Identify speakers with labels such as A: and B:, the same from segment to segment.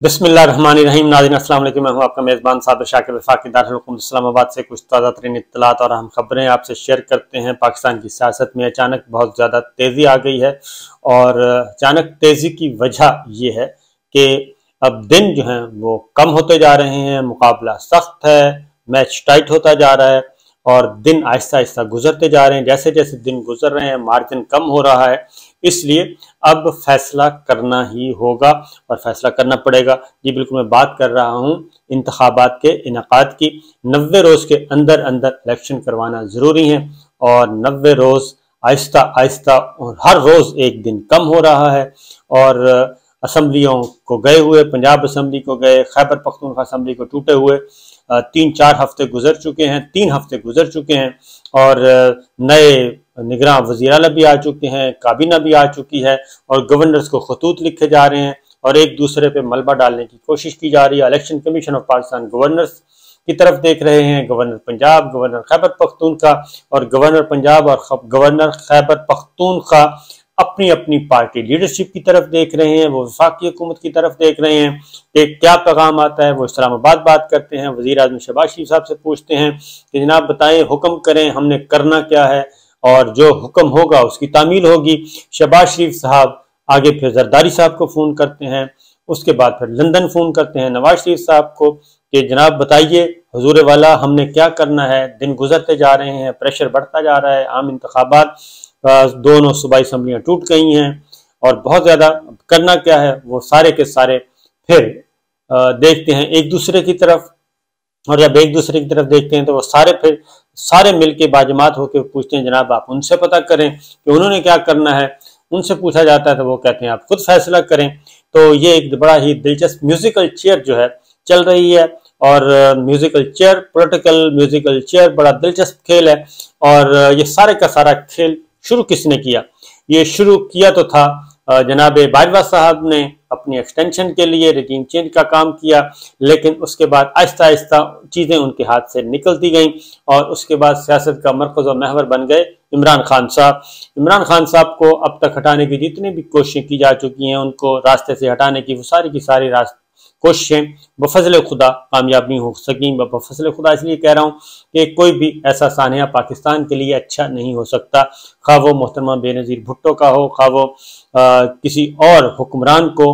A: बिस्मिल्लाहिर्रहमानिर्रहीम। नाज़रीन अस्सलाम वालेकुम। मैं हूं आपका मेज़बान साबिर शाकिर वफाकी दारुल हुकूमत इस्लामाबाद से कुछ ताज़ा तरीन इत्तलात और अहम खबरें आपसे शेयर करते हैं। पाकिस्तान की सियासत में अचानक बहुत ज़्यादा तेज़ी आ गई है और अचानक तेज़ी की वजह ये है कि अब दिन जो हैं वो कम होते जा रहे हैं, मुकाबला सख्त है, मैच टाइट होता जा रहा है और दिन आहिस्ता आहिस्ता गुजरते जा रहे हैं। जैसे जैसे दिन गुजर रहे हैं मार्जिन कम हो रहा है, इसलिए अब फैसला करना ही होगा और फैसला करना पड़ेगा। जी बिल्कुल, मैं बात कर रहा हूँ इंतखाबात के इनेकाद की। 90 रोज़ के अंदर अंदर इलेक्शन करवाना ज़रूरी है और 90 रोज़ आहिस्ता आहिस्ता और हर रोज़ एक दिन कम हो रहा है। और असम्बलियों को गए हुए, पंजाब असम्बली को गए, खैबर पख्तूनख्वा असम्बली को टूटे हुए 3-4 हफ्ते गुजर चुके हैं, 3 हफ्ते गुजर चुके हैं और नए निगरां वज़ीर आला भी आ चुके हैं, काबीना भी आ चुकी है और गवर्नर्स को खतूत लिखे जा रहे हैं और एक दूसरे पे मलबा डालने की कोशिश की जा रही है। Election commission of Pakistan governors की तरफ देख रहे हैं, गवर्नर पंजाब, गवर्नर खैबर पख्तूनख्वा और गवर्नर पंजाब और गवर्नर खैबर पख्तूनख्वा अपनी अपनी पार्टी लीडरशिप की तरफ देख रहे हैं, वो वफाकी हुकूमत की तरफ देख रहे हैं कि क्या पैगाम आता है। वो इस्लामाबाद बात करते हैं, वज़ीर आज़म शहबाज शरीफ साहब से पूछते हैं कि जनाब बताएं, हुक्म करें, हमने करना क्या है और जो हुक्म होगा उसकी तामील होगी। शहबाज शरीफ साहब आगे फिर जरदारी साहब को फ़ोन करते हैं, उसके बाद फिर लंदन फ़ोन करते हैं नवाज शरीफ साहब को कि जनाब बताइए हुजूर वाला, हमने क्या करना है। दिन गुजरते जा रहे हैं, प्रेशर बढ़ता जा रहा है, आम इंतखाबात, दोनों सूबाई असम्बलियाँ टूट गई हैं और बहुत ज़्यादा करना क्या है। वो सारे के सारे फिर देखते हैं एक दूसरे की तरफ और जब एक दूसरे की तरफ देखते हैं तो वो सारे मिलके बाजमात होकर पूछते हैं जनाब आप उनसे पता करें कि उन्होंने क्या करना है। उनसे पूछा जाता है तो वो कहते हैं आप खुद फैसला करें। तो ये एक बड़ा ही दिलचस्प म्यूजिकल चेयर जो है चल रही है और musical chair, political musical chair बड़ा दिलचस्प खेल है। और ये सारे का सारा खेल शुरू किसने किया? ये शुरू किया तो था जनाब बाजवा साहब ने अपनी एक्सटेंशन के लिए रेजिम चेंज का काम किया, लेकिन उसके बाद आहिस्ता आहिस्ता चीज़ें उनके हाथ से निकलती गईं और उसके बाद सियासत का मरकज़ और महवर बन गए इमरान खान साहब। इमरान खान साहब को अब तक हटाने की जितनी भी कोशिशें की जा चुकी हैं, उनको रास्ते से हटाने की वो सारी की सारी कोशिशें बफज़ल खुदा कामयाब नहीं हो सकी। बफज़ल खुदा इसलिए कह रहा हूँ कि कोई भी ऐसा सानिया पाकिस्तान के लिए अच्छा नहीं हो सकता, खा वो मोहतरमा बेनज़ीर भुट्टो का हो, खा वो किसी और हुक्मरान को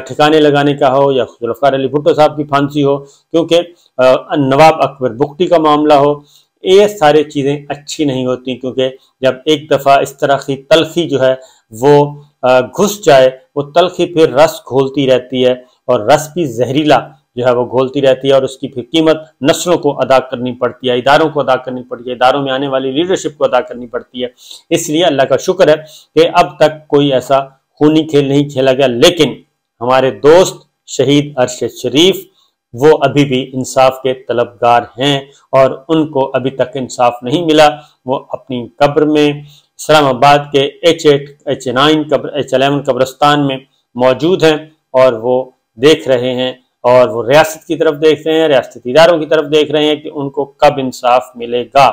A: ठिकाने लगाने का हो या ज़ुल्फ़िकार अली भुट्टो साहब की फांसी हो, क्योंकि नवाब अकबर बुख्ती का मामला हो। ये सारी चीज़ें अच्छी नहीं होती, क्योंकि जब एक दफ़ा इस तरह की तलखी जो है वो घुस जाए, वो तलखी फिर रस घोलती रहती है और रस भी जहरीला जो है वो घोलती रहती है और उसकी फिर कीमत नस्लों को अदा करनी पड़ती है, इदारों को अदा करनी पड़ती है, इदारों में आने वाली लीडरशिप को अदा करनी पड़ती है। इसलिए अल्लाह का शुक्र है कि अब तक कोई ऐसा खूनी खेल नहीं खेला गया, लेकिन हमारे दोस्त शहीद अरशद शरीफ वो अभी भी इंसाफ के तलबगार हैं और उनको अभी तक इंसाफ नहीं मिला। वो अपनी कब्र में इस्लामाबाद के H9 H11 कब्रिस्तान में मौजूद हैं और वो देख रहे हैं और वो रियासत की तरफ देख रहे हैं, रियासती इदारों की तरफ देख रहे हैं कि उनको कब इंसाफ मिलेगा।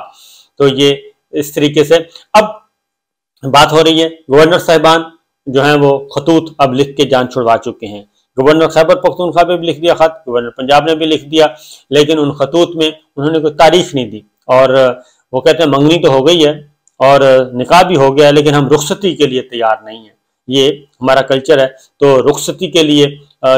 A: तो ये इस तरीके से अब बात हो रही है। गवर्नर साहिबान जो हैं वो खतूत अब लिख के जान छुड़वा चुके हैं। गवर्नर खैबर पख्तूनख्वा ने भी लिख दिया खत, गवर्नर पंजाब ने भी लिख दिया, लेकिन उन खतूत में उन्होंने कोई तारीख नहीं दी और वो कहते हैं मंगनी तो हो गई है और निकाह भी हो गया है, लेकिन हम रुखसती के लिए तैयार नहीं है। ये हमारा कल्चर है, तो रुखसती के लिए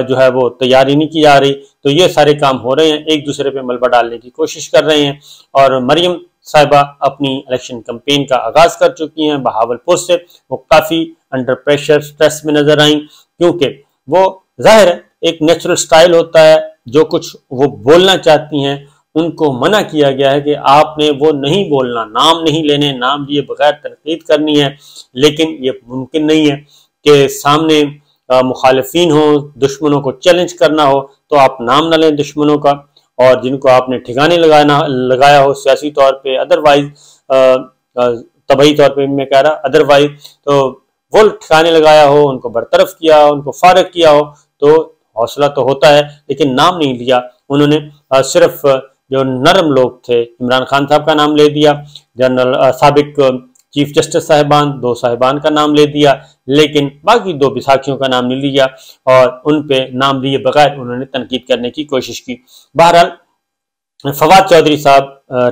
A: जो है वो तैयारी नहीं की जा रही। तो ये सारे काम हो रहे हैं, एक दूसरे पे मलबा डालने की कोशिश कर रहे हैं। और मरियम साहिबा अपनी इलेक्शन कैंपेन का आगाज कर चुकी हैं बहावलपुर से। वो काफ़ी अंडर प्रेशर, स्ट्रेस में नजर आई, क्योंकि वो जाहिर है एक नेचुरल स्टाइल होता है, जो कुछ वो बोलना चाहती हैं उनको मना किया गया है कि आपने वो नहीं बोलना, नाम नहीं लेने, नाम लिए बगैर तनकीद करनी है। लेकिन ये मुमकिन नहीं है कि सामने मुखालिफिन हो, दुश्मनों को चैलेंज करना हो तो आप नाम ना लें दुश्मनों का, और जिनको आपने ठिकाने लगाया हो सियासी तौर पे, अदरवाइज तबई तौर पे मैं कह रहा, अदरवाइज तो वो ठिकाने लगाया हो, उनको बरतरफ किया हो, उनको फारग किया हो, तो हौसला तो होता है, लेकिन नाम नहीं लिया उन्होंने। सिर्फ जो नरम लोग थे, इमरान खान साहब का नाम ले दिया, जनरल साबिक چیف جسٹس صاحبان 2 صاحبان کا نام لے دیا، لیکن باقی 2 بیساکھیوں کا نام نہیں لیا اور ان پہ نام لیے بغیر انہوں نے تنقید کرنے کی کوشش کی۔ بہرحال فواد چودھری صاحب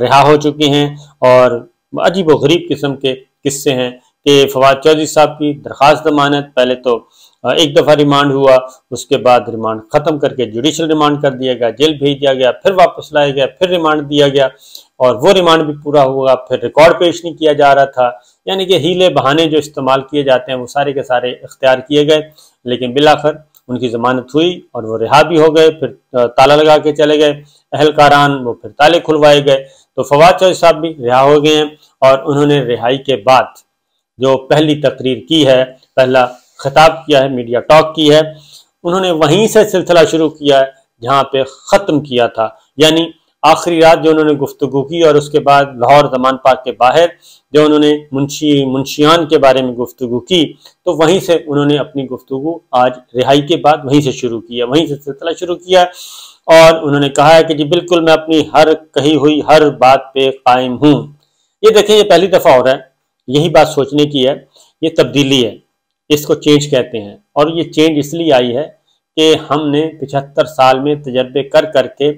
A: رہا ہو چکے ہیں، اور عجیب و غریب قسم کے قصے ہیں کہ فواد چودھری صاحب کی درخواست ضمانت پہلے تو ایک دفعہ ریمانڈ ہوا، اس کے بعد ریمانڈ ختم کر کے جوڈیشل ریمانڈ کر دیا گیا، جیل بھیج دیا گیا، پھر واپس لایا گیا، پھر ریمانڈ دیا گیا، اور وہ ریمانڈ بھی پورا ہوا، پھر ریکارڈ پیش نہیں کیا جا رہا تھا۔ یعنی کہ ہیلے بہانے جو استعمال کیے جاتے ہیں وہ سارے کے سارے اختیار کیے گئے، لیکن بالآخر ان کی ضمانت ہوئی اور وہ رہا بھی ہو گئے، پھر تالا لگا کے چلے گئے اہلکاران، وہ پھر تالے کھلوائے گئے۔ تو فواد چودھری صاحب بھی رہا ہو گئے ہیں، اور انہوں نے رہائی کے بعد جو پہلی تقریر کی ہے، پہلا خطاب کیا ہے، میڈیا ٹاک کی ہے، انہوں نے وہیں سے سلسلہ شروع کیا ہے جہاں پہ ختم کیا تھا۔ یعنی آخری رات جو انہوں نے گفتگو کی، اور اس کے بعد لاہور زمان پارک کے باہر جو انہوں نے منشیان کے بارے میں گفتگو کی، تو وہیں سے انہوں نے اپنی گفتگو آج رہائی کے بعد وہیں سے شروع کیا، وہیں سے سلسلہ شروع کیا، اور انہوں نے کہا ہے کہ جی بالکل میں اپنی ہر کہی ہوئی ہر بات پہ قائم ہوں۔ یہ دیکھیں، یہ پہلی دفعہ ہو رہا ہے، یہی بات سوچنے کی ہے، یہ تبدیلی ہے، اس کو چینج کہتے ہیں، اور یہ چینج اس لیے آئی ہے کہ ہم نے 75 سال میں تجربے کر کے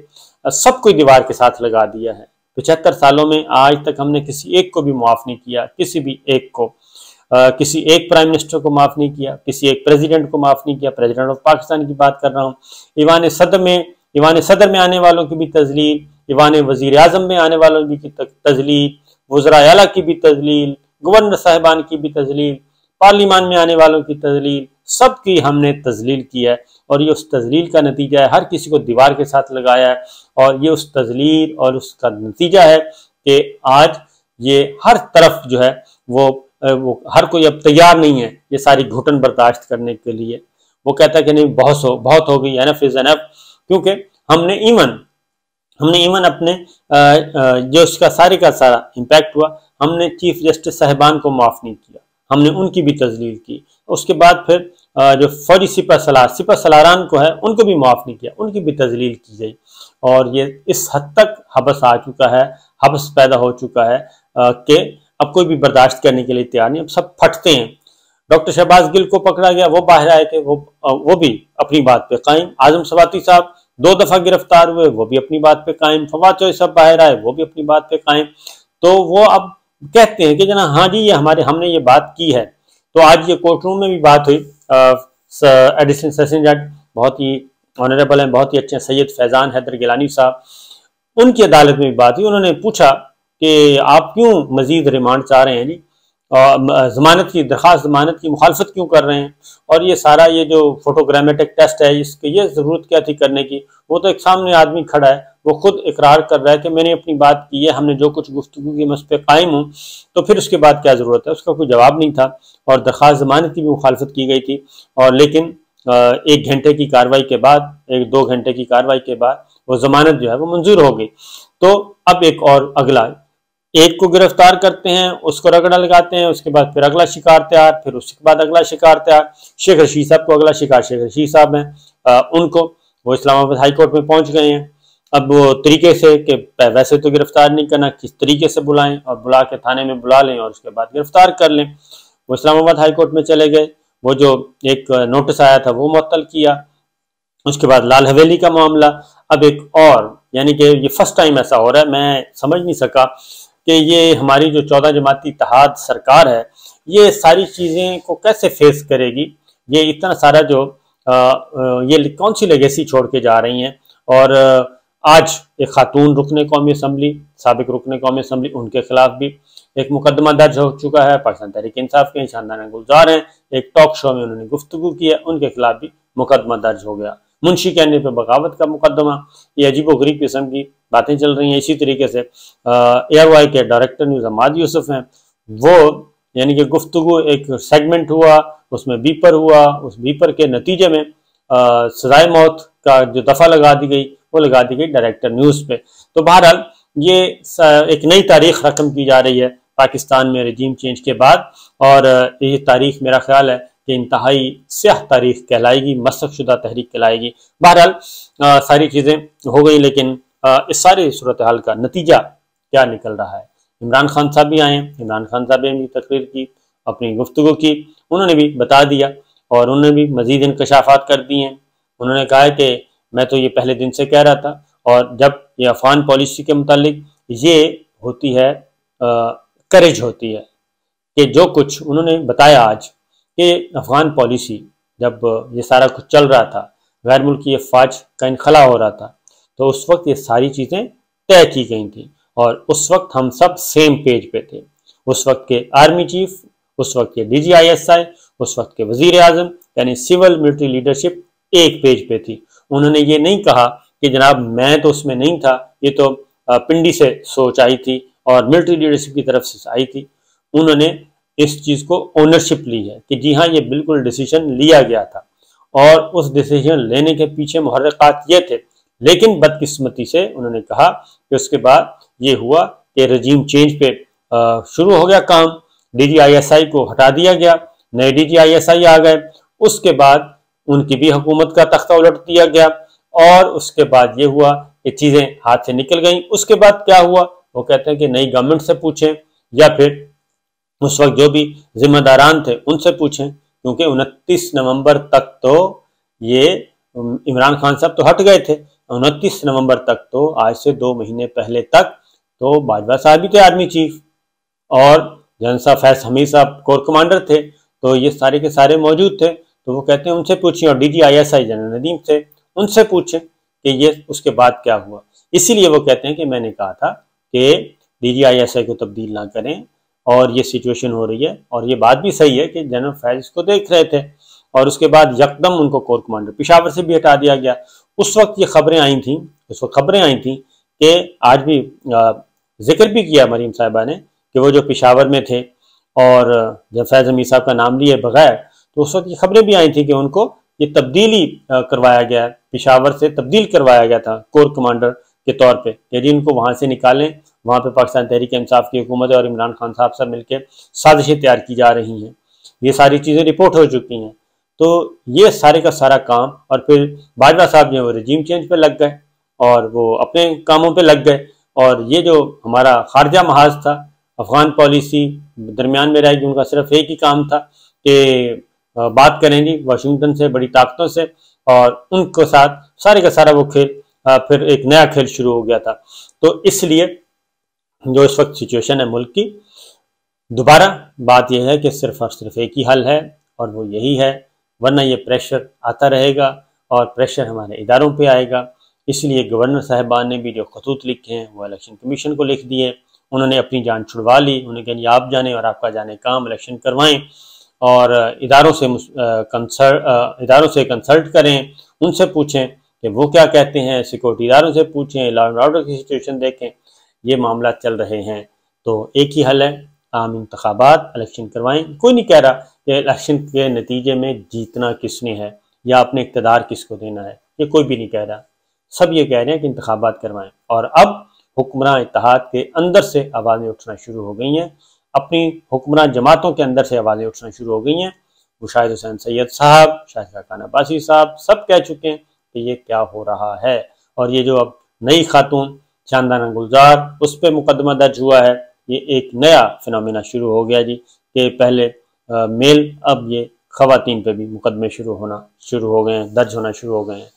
A: سب کو دیوار کے ساتھ لگا دیا ہے۔ 75 سالوں میں آج تک ہم نے کسی ایک کو بھی معاف نہیں کیا، کسی بھی ایک کو، کسی ایک پرائم منسٹر کو معاف نہیں کیا، کسی ایک پریزیڈنٹ کو معاف نہیں کیا، پریزیڈنٹ آف پاکستان کی بات کر رہا ہوں، ایوان صدر میں آنے والوں کی بھی تذلیل، ایوان وزیر اعظم میں آنے والوں کی تذلیل، وزراء اعلیٰ کی بھی تذلیل، گورنر صاحبان کی بھی تذلیل، پارلیمان میں آنے والوں کی تذلیل، سب کی ہم نے تذلیل کی ہے، اور یہ اس تذلیل کا نتیجہ ہے، ہر کسی کو دیوار کے ساتھ لگایا ہے، اور یہ اس تذلیل اور اس کا نتیجہ ہے کہ آج یہ ہر طرف جو ہے وہ ہر کوئی اب تیار نہیں ہے یہ ساری گھٹن برداشت کرنے کے لیے۔ وہ کہتا ہے کہ نہیں، بہت ہو گئی، انف از انف، کیونکہ ہم نے ایون اپنے جو اس کا سارے کا سارا امپیکٹ ہوا، ہم نے چیف جسٹس صاحبان کو معاف نہیں کیا، ہم نے ان کی بھی تذلیل کی، اس کے بعد پھر جو فوجی سپہ سالاران کو ہے ان کو بھی معاف نہیں کیا، ان کی بھی تذلیل کی گئی، اور یہ اس حد تک حبس آ چکا ہے، حبس پیدا ہو چکا ہے کہ اب کوئی بھی برداشت کرنے کے لیے تیار نہیں، اب سب پھٹتے ہیں۔ ڈاکٹر شہباز گل کو پکڑا گیا، وہ باہر آئے تھے، وہ بھی اپنی بات پہ قائم، اعظم سواتی صاحب 2 دفعہ گرفتار ہوئے، وہ بھی اپنی بات پہ قائم، فواد چودھری صاحب باہر آئے، وہ بھی اپنی بات پہ قائم۔ تو وہ اب کہتے ہیں کہ جناب ہاں جی یہ ہم نے یہ بات کی ہے۔ تو آج یہ کورٹ روم میں بھی بات ہوئی، ایڈیشنل سیشن جج بہت ہی آنریبل ہیں، بہت ہی اچھے ہیں، سید فیضان حیدر گیلانی صاحب، ان کی عدالت میں بھی بات ہوئی۔ انہوں نے پوچھا کہ آپ کیوں مزید ریمانڈ چاہ رہے ہیں جی، درخواست ضمانت کی مخالفت کیوں کر رہے ہیں، اور یہ سارا یہ جو فوٹوگرامیٹک ٹیسٹ ہے اس کی یہ ضرورت کیا تھی کرنے کی؟ وہ تو ایک سامنے آدمی کھڑا ہے، وہ خود اقرار کر رہا ہے کہ میں نے اپنی بات کی ہے، ہم نے جو کچھ گفتگو کی میں اس پہ قائم ہوں، تو پھر اس کے بعد کیا ضرورت ہے؟ اس کا کوئی جواب نہیں تھا، اور درخواست ضمانت کی بھی مخالفت کی گئی تھی، اور لیکن 1 گھنٹے کی کارروائی کے بعد، 1-2 گھنٹے کی کارروائی کے بعد وہ ضمانت جو ہے وہ منظور ہو گئی۔ تو اب ایک اور اگلا، ایک کو گرفتار کرتے ہیں، اس کو رگڑا لگاتے ہیں، اس کے بعد پھر اگلا شکار تیار، پھر اس کے بعد اگلا شکار تیار۔ شیخ رشید صاحب کو اگلا شکار شیخ رشید صاحب ہیں، ان کو وہ اسلام آباد ہائی کورٹ میں پہنچ گئے ہیں۔ اب وہ طریقے سے کہ ویسے تو گرفتار نہیں کرنا، کس طریقے سے بلائیں، اور بلا کے تھانے میں بلا لیں اور اس کے بعد گرفتار کر لیں۔ وہ اسلام آباد ہائی کورٹ میں چلے گئے، وہ جو ایک نوٹس آیا تھا وہ معطل کیا، اس کے بعد لال حویلی کا معاملہ۔ اب ایک اور، یعنی کہ یہ فرسٹ ٹائم ایسا ہو رہا ہے، میں سمجھ نہیں سکا کہ یہ ہماری جو 14 جماعتی اتحاد سرکار ہے یہ ساری چیزیں کو کیسے فیس کرے گی، یہ اتنا سارا جو یہ کون سی لیگیسی چھوڑ کے جا رہی ہیں۔ اور آج ایک خاتون رکن قومی اسمبلی، سابق رکن قومی اسمبلی، ان کے خلاف بھی ایک مقدمہ درج ہو چکا ہے، پاکستان تحریک انصاف کے شاندار گلزار ہیں، ایک ٹاک شو میں انہوں نے گفتگو کی ہے، ان کے خلاف بھی مقدمہ درج ہو گیا۔ منشی کہنے پہ بغاوت کا مقدمہ، یہ عجیب و غریب قسم کی باتیں چل رہی ہیں۔ اسی طریقے سے اے وائی کے ڈائریکٹر نیوز عماد یوسف ہیں، وہ یعنی کہ گفتگو ایک سیگمنٹ ہوا، اس میں بیپر ہوا، اس بیپر کے نتیجے میں سزائے موت کا جو دفعہ لگا دی گئی وہ لگا دی گئی ڈائریکٹر نیوز پہ۔ تو بہرحال یہ ایک نئی تاریخ رقم کی جا رہی ہے پاکستان میں رجیم چینج کے بعد، اور یہ تاریخ میرا خیال ہے کہ انتہائی سیاہ تاریخ کہلائے گی، مسخ شدہ تحریک کہلائے گی۔ بہرحال ساری چیزیں ہو گئی، لیکن اس ساری صورتحال کا نتیجہ کیا نکل رہا ہے؟ इमरान खान साहब भी आए हैं, इमरान खान साहब ने भी तकरीर की, अपनी गुफ्तगू की, उन्होंने भी बता दिया और उन्होंने भी मज़ीद इंकशाफात कर दिए हैं। उन्होंने कहा है कि मैं तो ये पहले दिन से कह रहा था, और जब ये अफगान पॉलिसी के मुतालिक ये होती है, करेज होती है कि जो कुछ उन्होंने बताया आज कि अफगान पॉलिसी जब ये सारा कुछ चल रहा था, गैर मुल्की अफवाज का इनखला हो रहा था, तो उस वक्त ये सारी चीज़ें तय की गई थी और उस वक्त हम सब सेम पेज पे थे। उस वक्त के आर्मी चीफ, उस वक्त के DGISI, उस वक्त के वजीर आजम, यानी सिविल मिलिट्री लीडरशिप एक पेज पे थी। उन्होंने ये नहीं कहा कि जनाब मैं तो उसमें नहीं था, ये तो पिंडी से सोच आई थी और मिलिट्री लीडरशिप की तरफ से आई थी। उन्होंने इस चीज़ को ओनरशिप ली है कि जी हाँ, ये बिल्कुल डिसीजन लिया गया था और उस डिसीजन लेने के पीछे मुहर्रिकात ये थे। लेकिन बदकिस्मती से उन्होंने कहा कि उसके बाद ये हुआ कि रजीम चेंज पे शुरू हो गया काम, DGISI को हटा दिया गया, नए DGISI आ गए, उसके बाद उनकी भी हुकूमत का तख्ता उलट दिया गया और उसके बाद ये हुआ कि चीज़ें हाथ से निकल गई। उसके बाद क्या हुआ, वो कहते हैं कि नई गवर्नमेंट से पूछें या फिर उस वक्त जो भी जिम्मेदारान थे उनसे पूछें, क्योंकि 29 नवंबर तक तो ये इमरान खान साहब तो हट गए थे। 29 नवंबर तक तो आज से 2 महीने पहले तक तो बाजवा साहब ही थे आर्मी चीफ और जनरल साहब फैज हमीद साहब कोर कमांडर थे, तो ये सारे के सारे मौजूद थे। तो वो कहते हैं उनसे पूछिए, और DGISI जनरल नदीम थे, उनसे पूछें कि ये उसके बाद क्या हुआ। इसीलिए वो कहते हैं कि मैंने कहा था कि DGISI को तब्दील ना करें और ये सिचुएशन हो रही है, और ये बात भी सही है कि जनरल फैज को देख रहे थे और उसके बाद यकदम उनको कोर कमांडर पेशावर से भी हटा दिया गया। उस वक्त ये खबरें आई थी, उस वक्त खबरें आई थी कि आज भी जिक्र भी किया मरीम साहिबा ने कि वो जो पेशावर में थे और जब फैज हमीद साहब का नाम लिए बगैर, तो उस वक्त ये खबरें भी आई थी कि उनको ये तब्दीली करवाया गया, पेशावर से तब्दील करवाया गया था कोर कमांडर के तौर पे, यदि उनको वहाँ से निकालें, वहाँ पे पाकिस्तान तहरीक इंसाफ की हुकूमत और इमरान खान साहब से मिलकर साजिशें तैयार की जा रही हैं। ये सारी चीज़ें रिपोर्ट हो चुकी हैं। तो ये सारे का सारा काम, और फिर बाजवा साहब जो वो रजीम चेंज पे लग गए और वो अपने कामों पे लग गए, और ये जो हमारा खारजा महाज था, अफगान पॉलिसी दरमियान में रहेगी, उनका सिर्फ एक ही काम था कि बात करेंगी वाशिंगटन से, बड़ी ताकतों से, और उनको साथ सारे का सारा वो खेल फिर एक नया खेल शुरू हो गया था। तो इसलिए जो इस वक्त सिचुएशन है मुल्क की, दोबारा बात यह है कि सिर्फ और सिर्फ एक ही हल है और वो यही है, वरना ये प्रेशर आता रहेगा और प्रेशर हमारे इदारों पे आएगा। इसलिए गवर्नर साहिबान ने भी जो खतूत लिखे हैं वो इलेक्शन कमीशन को लिख दिए। उन्होंने अपनी जान छुड़वा ली, उन्हें कहीं आप जाने और आपका जाने काम, इलेक्शन करवाएं और इदारों से कंसल्ट करें, उनसे पूछें कि वो क्या कहते हैं, सिक्योरिटी इदारों से पूछें, लॉ एंड ऑर्डर की सिचुएशन देखें। ये मामला चल रहे हैं, तो एक ही हल है, आम इंतखाबात, इलेक्शन करवाएं। कोई नहीं कह रहा कि इलेक्शन के नतीजे में जीतना किसने है या अपने इक़्तिदार किसको देना है, ये कोई भी नहीं कह रहा। सब ये कह रहे हैं कि इंतखाबात करवाएं। और अब हुक्मरान इत्तेहाद के अंदर से आवाज़ें उठना शुरू हो गई हैं, अपनी हुक्मरान जमातों के अंदर से आवाज़ें उठना शुरू हो गई हैं। मुशाहिद हुसैन सैयद साहब, शाहिद खान अब्बासी साहब सब कह चुके हैं कि ये क्या हो रहा है। और ये जो अब नई खातून चांदाना गुलजार, उस पर मुकदमा दर्ज हुआ है, ये एक नया फिनोमेना शुरू हो गया जी, कि पहले मेल, अब ये खवातीन पे भी मुकदमे शुरू हो गए हैं, दर्ज होना शुरू हो गए हैं।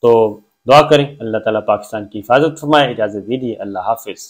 A: तो दुआ करें अल्लाह ताला पाकिस्तान की हिफाजत फरमाए। इजाज़त दीजिए, अल्लाह हाफिज़।